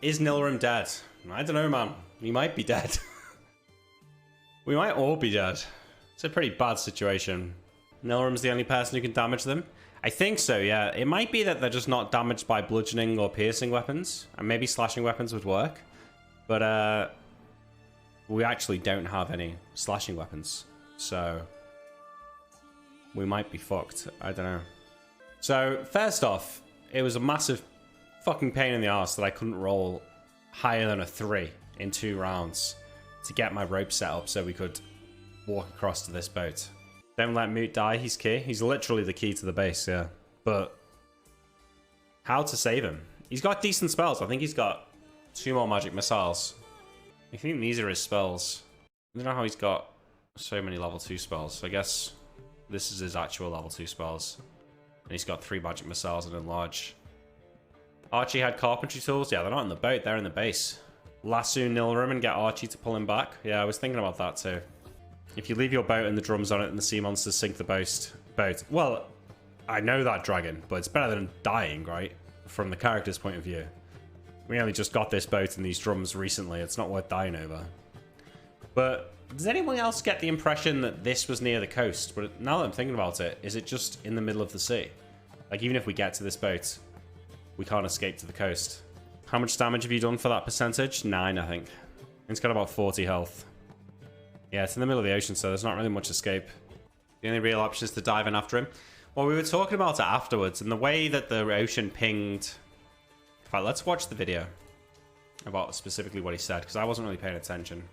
Is Nilrem dead? I don't know, man. He might be dead. We might all be dead. It's a pretty bad situation. Nilrem's the only person who can damage them. I think so, yeah. It might be that they're just not damaged by bludgeoning or piercing weapons. And maybe slashing weapons would work. But, we actually don't have any slashing weapons. So, we might be fucked. I don't know. So, first off, it was a massive fucking pain in the arse that I couldn't roll higher than a 3 in 2 rounds to get my rope set up so we could walk across to this boat. Don't let Moot die, he's key. He's literally the key to the base, yeah. But how to save him? He's got decent spells. I think he's got 2 more magic missiles. I think these are his spells. I don't know how he's got so many level 2 spells. I guess this is his actual level 2 spells. And he's got 3 magic missiles and enlarge. Archie had carpentry tools. Yeah, they're not in the boat, they're in the base. Lasso Nilrem and get Archie to pull him back. Yeah, I was thinking about that too. If you leave your boat and the drums on it and the sea monsters sink the boat. Well, I know that, dragon, but it's better than dying, right? From the character's point of view. We only just got this boat and these drums recently. It's not worth dying over. But does anyone else get the impression that this was near the coast? But now that I'm thinking about it, is it just in the middle of the sea? Like, even if we get to this boat, we can't escape to the coast. How much damage have you done for that percentage? 9, I think. It's got about 40 health. Yeah, it's in the middle of the ocean, so there's not really much escape. The only real option is to dive in after him. Well, we were talking about it afterwards, and the way that the ocean pinged... In fact, let's watch the video about specifically what he said, because I wasn't really paying attention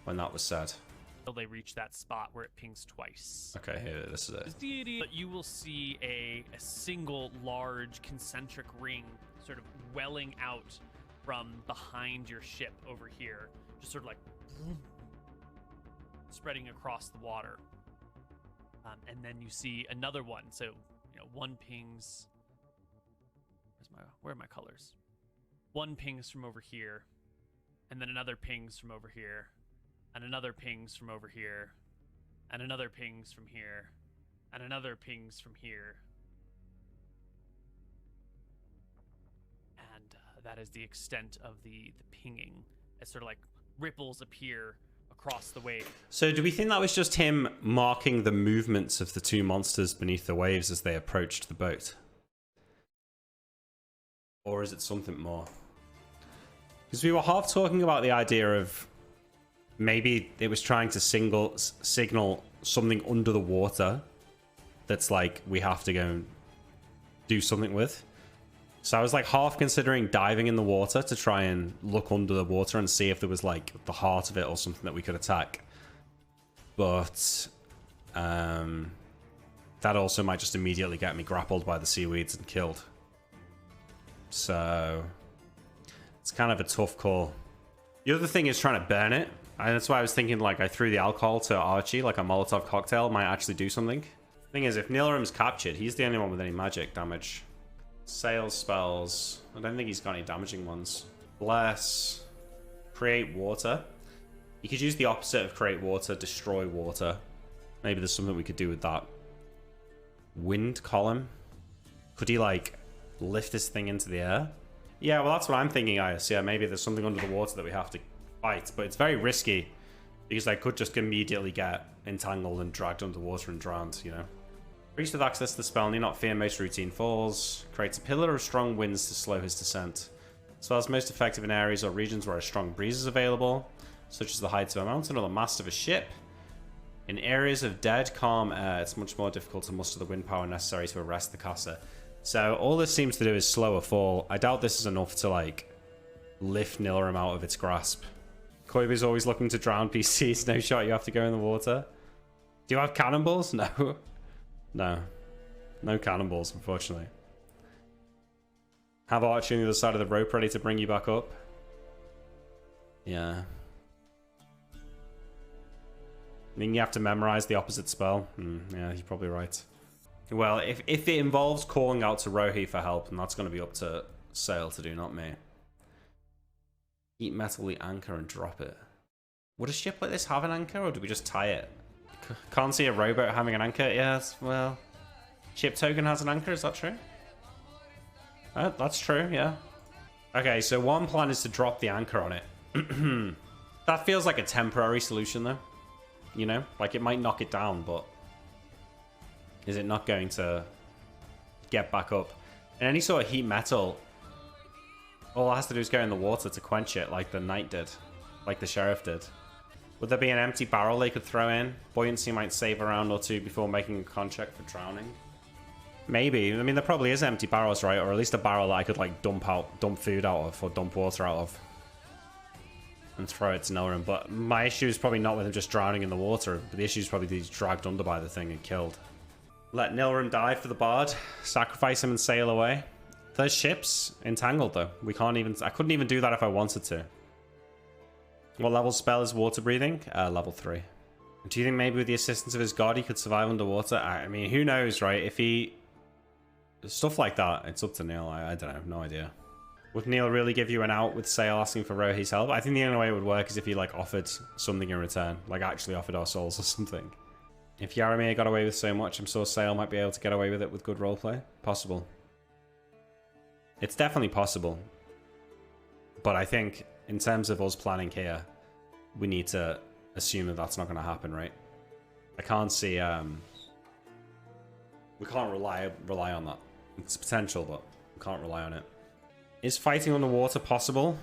when that was said. Until they reach that spot where it pings twice. Okay, here, this is it. You will see a single large concentric ring sort of welling out from behind your ship over here. Just sort of like spreading across the water. And then you see another one. So, you know, one pings... Where are my colors? One pings from over here. And then another pings from over here. And another pings from over here. And another pings from here. And another pings from here. And that is the extent of the pinging. As sort of like ripples appear across the wave. So do we think that was just him marking the movements of the 2 monsters beneath the waves as they approached the boat? Or is it something more? Because we were half talking about the idea of maybe it was trying to signal something under the water that's like we have to go and do something with. So I was like half considering diving in the water to try and look under the water and see if there was like the heart of it or something that we could attack. But that also might just immediately get me grappled by the seaweeds and killed. So it's kind of a tough call. The other thing is trying to burn it. And that's why I was thinking like I threw the alcohol to Archie, like a Molotov cocktail might actually do something. Thing is, if Nilrem's captured, he's the only one with any magic damage. Sales spells. I don't think he's got any damaging ones. Bless. Create water. You could use the opposite of create water, destroy water. Maybe there's something we could do with that. Wind column. Could he like lift this thing into the air? Yeah, well that's what I'm thinking, Ice. Yeah, maybe there's something under the water that we have to fight, but it's very risky because I could just immediately get entangled and dragged underwater and drowned, you know. Priest with access to the spell need not fear most routine falls. Creates a pillar of strong winds to slow his descent. Spell is most effective in areas or regions where a strong breeze is available, such as the heights of a mountain or the mast of a ship. In areas of dead, calm air, it's much more difficult to muster the wind power necessary to arrest the caster. So all this seems to do is slow a fall. I doubt this is enough to like lift Nilrem out of its grasp. Koibu's always looking to drown PCs. No shot, you have to go in the water. Do you have cannonballs? No. No. No cannonballs, unfortunately. Have Archie on the other side of the rope ready to bring you back up. Yeah. I mean, you have to memorize the opposite spell. Yeah, you're probably right. Well, if it involves calling out to Rohi for help, then that's going to be up to Sail to do, not me. Eat metal, the anchor, and drop it. Would a ship like this have an anchor, or do we just tie it? Can't see a rowboat having an anchor. Yes, well, ship token has an anchor. Is that true? That's true. Yeah. Okay, so one plan is to drop the anchor on it. That feels like a temporary solution, though. You know? Like, it might knock it down, but... is it not going to get back up? And any sort of heat metal, all it has to do is go in the water to quench it, like the knight did. Like the sheriff did. Would there be an empty barrel they could throw in? Buoyancy might save a round or two before making a contract for drowning. Maybe. I mean, there probably is empty barrels, right? Or at least a barrel that I could, like, dump food out of, or dump water out of. And throw it to Nilrem. But my issue is probably not with him just drowning in the water. But the issue is probably that he's dragged under by the thing and killed. Let Nilrem die for the bard. Sacrifice him and sail away. There's ships entangled, though. We can't even... I couldn't even do that if I wanted to. What level spell is water breathing? Level 3. Do you think maybe with the assistance of his god he could survive underwater? I mean, who knows, right? If he... stuff like that, it's up to Neil. I don't know. No idea. Would Neil really give you an out with Sail asking for Rohi's help? I think the only way it would work is if he, like, offered something in return. Like, actually offered our souls or something. If Yaramir got away with so much, I'm sure Sail might be able to get away with it with good roleplay. Possible. It's definitely possible. But I think, in terms of us planning here, we need to assume that that's not going to happen, right? I can't see... we can't rely on that. It's potential, but we can't rely on it. Is fighting underwater possible?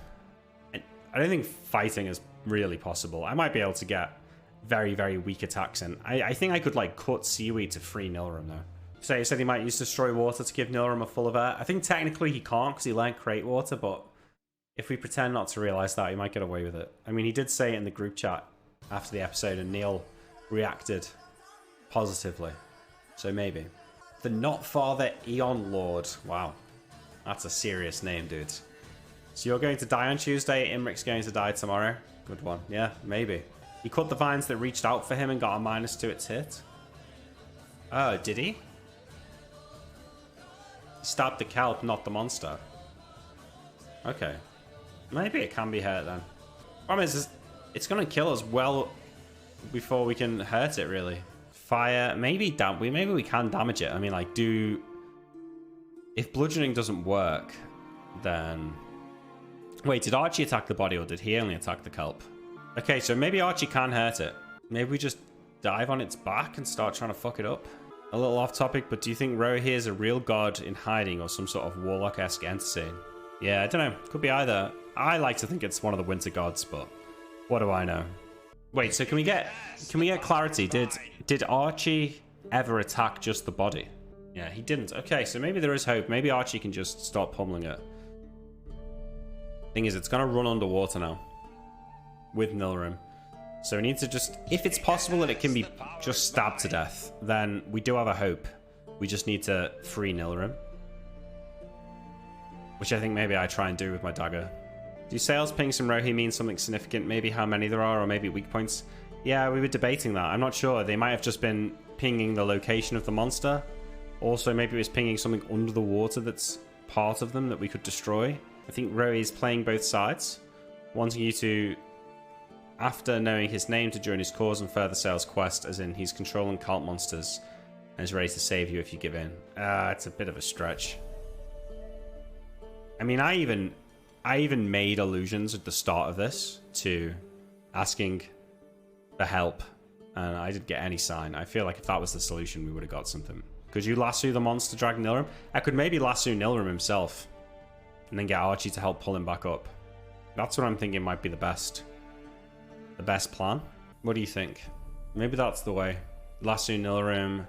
I don't think fighting is really possible. I might be able to get very, very weak attacks in. I think I could, like, cut seaweed to free Nilrem, though. So you said he might use Destroy Water to give Nilrem a full of air. I think technically he can't because he learned Create Water, but if we pretend not to realize that, he might get away with it. I mean, he did say it in the group chat after the episode, and Neil reacted positively. So maybe. The Not Father Eon Lord. Wow. That's a serious name, dude. So you're going to die on Tuesday, Imric's going to die tomorrow. Good one. Yeah, maybe. He cut the vines that reached out for him and got a minus to its hit. Oh, did he? Stabbed the kelp, not the monster. Okay. Maybe it can be hurt then. Problem is, it's going to kill us well before we can hurt it, really. Fire, maybe we can damage it. I mean, like, if bludgeoning doesn't work, then... Wait, did Archie attack the body or did he only attack the kelp? Okay, so maybe Archie can hurt it. Maybe we just dive on its back and start trying to fuck it up. A little off topic, but do you think Rohi is a real god in hiding or some sort of warlock-esque entity? Yeah, I don't know. Could be either. I like to think it's one of the winter gods, but what do I know? Wait, so can we get clarity? Did Archie ever attack just the body? Yeah, he didn't. Okay, so maybe there is hope. Maybe Archie can just stop pummeling it. Thing is, it's gonna run underwater now with Nilrem. So we need to just... if it's possible that it can be just stabbed to death, then we do have a hope. We just need to free Nilrem. Which I think maybe I try and do with my dagger. Do sales pings from Rohi mean something significant? Maybe how many there are, or maybe weak points? Yeah, we were debating that. I'm not sure. They might have just been pinging the location of the monster. Also, maybe it was pinging something under the water that's part of them that we could destroy. I think Rohi is playing both sides. Wanting you to... after knowing his name, to join his cause and further sales quest, as in he's controlling cult monsters and is ready to save you if you give in. It's a bit of a stretch. I mean, I even made allusions at the start of this to asking for help, and I didn't get any sign. I feel like if that was the solution, we would have got something. Could you lasso the monster, drag Nilrem? I could maybe lasso Nilrem himself, and then get Archie to help pull him back up. That's what I'm thinking might be the best plan. What do you think? Maybe that's the way. Lasso Nilrem,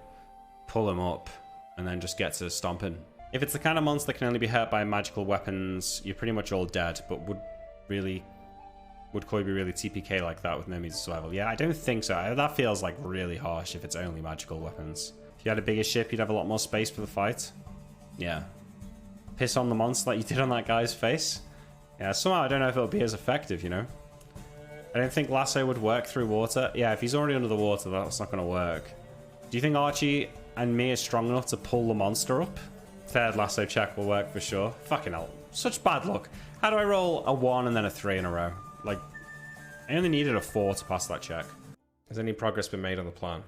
pull him up, and then just get to stomping. If it's the kind of monster that can only be hurt by magical weapons, you're pretty much all dead, but would Koi be really TPK like that with no means of survival? Yeah, I don't think so. That feels like really harsh if it's only magical weapons. If you had a bigger ship, you'd have a lot more space for the fight. Yeah. Piss on the monster like you did on that guy's face. Yeah, somehow I don't know if it'll be as effective, you know? I don't think lasso would work through water. Yeah, if he's already under the water, that's not going to work. Do you think Archie and me are strong enough to pull the monster up? Third lasso check will work for sure. Fucking hell. Such bad luck. How do I roll a 1 and then a 3 in a row? Like, I only needed a 4 to pass that check. Has any progress been made on the plan?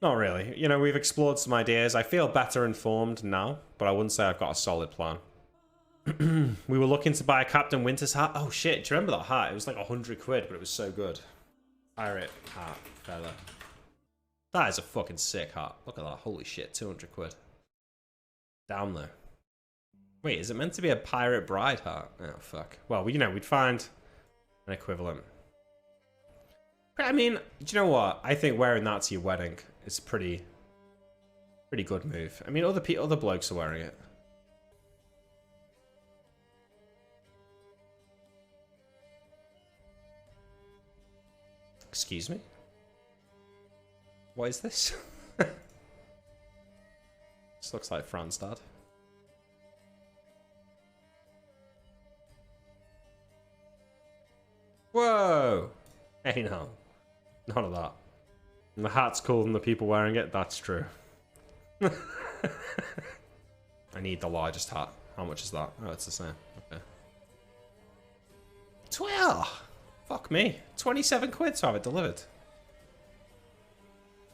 Not really. You know, we've explored some ideas. I feel better informed now, but I wouldn't say I've got a solid plan. We were looking to buy a Captain Winter's hat. Oh shit, do you remember that hat? It was like 100 quid, but it was so good. Pirate hat, feather. That is a fucking sick hat. Look at that. Holy shit, 200 quid. Down there. Wait, is it meant to be a pirate bride hat? Oh, fuck. Well, you know, we'd find an equivalent. I mean, do you know what? I think wearing that to your wedding is pretty good move. I mean, other blokes are wearing it. Excuse me? What is this? This looks like Fran's dad. Whoa! Hey, no. None of that. And the hat's cooler than the people wearing it? That's true. I need the largest hat. How much is that? Oh, it's the same. Okay. 12! Fuck me. 27 quid to have it delivered.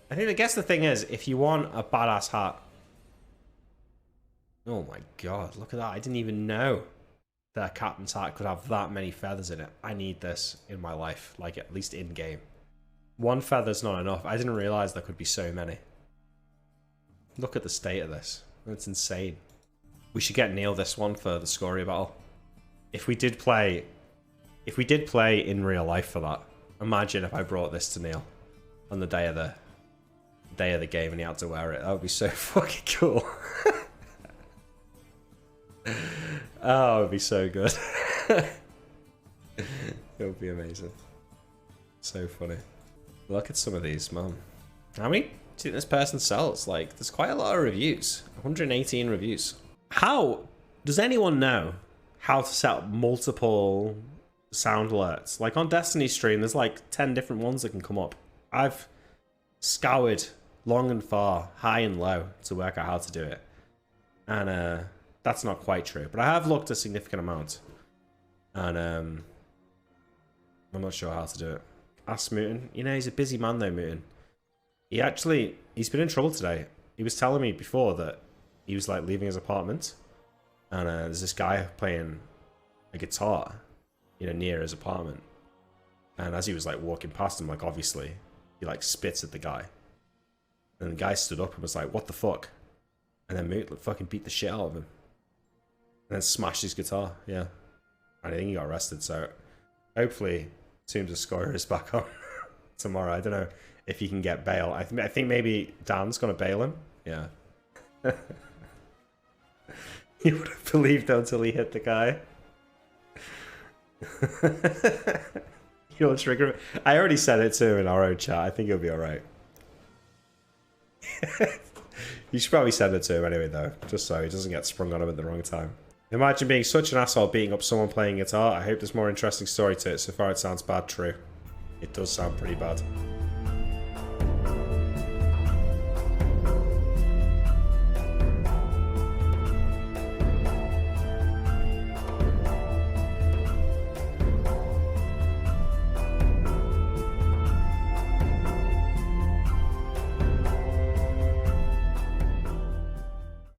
I guess the thing is, if you want a badass hat... Oh my god, look at that. I didn't even know that a captain's hat could have that many feathers in it. I need this in my life, like at least in-game. One feather's not enough. I didn't realize there could be so many. Look at the state of this. It's insane. We should get Neil this one for the Scoria battle. If we did play in real life for that, imagine if I brought this to Neil on the day of the game and he had to wear it. That would be so fucking cool. Oh, it would be so good. It would be amazing. So funny. Look at some of these, man. How many do you think this person sells? Like, there's quite a lot of reviews. 118 reviews. How does anyone know how to set up multiple sound alerts? Like on Destiny stream, there's like 10 different ones that can come up. I've scoured long and far, high and low, to work out how to do it. And that's not quite true. But I have looked a significant amount. And I'm not sure how to do it. Ask Mutin. You know, he's a busy man though, Mutin. He's been in trouble today. He was telling me before that he was like leaving his apartment. And there's this guy playing a guitar, you know, near his apartment. And as he was like walking past him, like obviously, he like spits at the guy. And the guy stood up and was like, "What the fuck?" And then Mutin fucking beat the shit out of him. And then smashed his guitar, yeah. And I think he got arrested, so hopefully Tombs of Scoria is back on tomorrow. I don't know if he can get bail. I think maybe Dan's gonna bail him. Yeah. He would have believed until he hit the guy. You'll trigger him. I already said it to him in our own chat. I think he'll be alright. You should probably send it to him anyway, though, just so he doesn't get sprung on him at the wrong time. Imagine being such an asshole beating up someone playing guitar. I hope there's more interesting story to it. So far it sounds bad. True. It does sound pretty bad.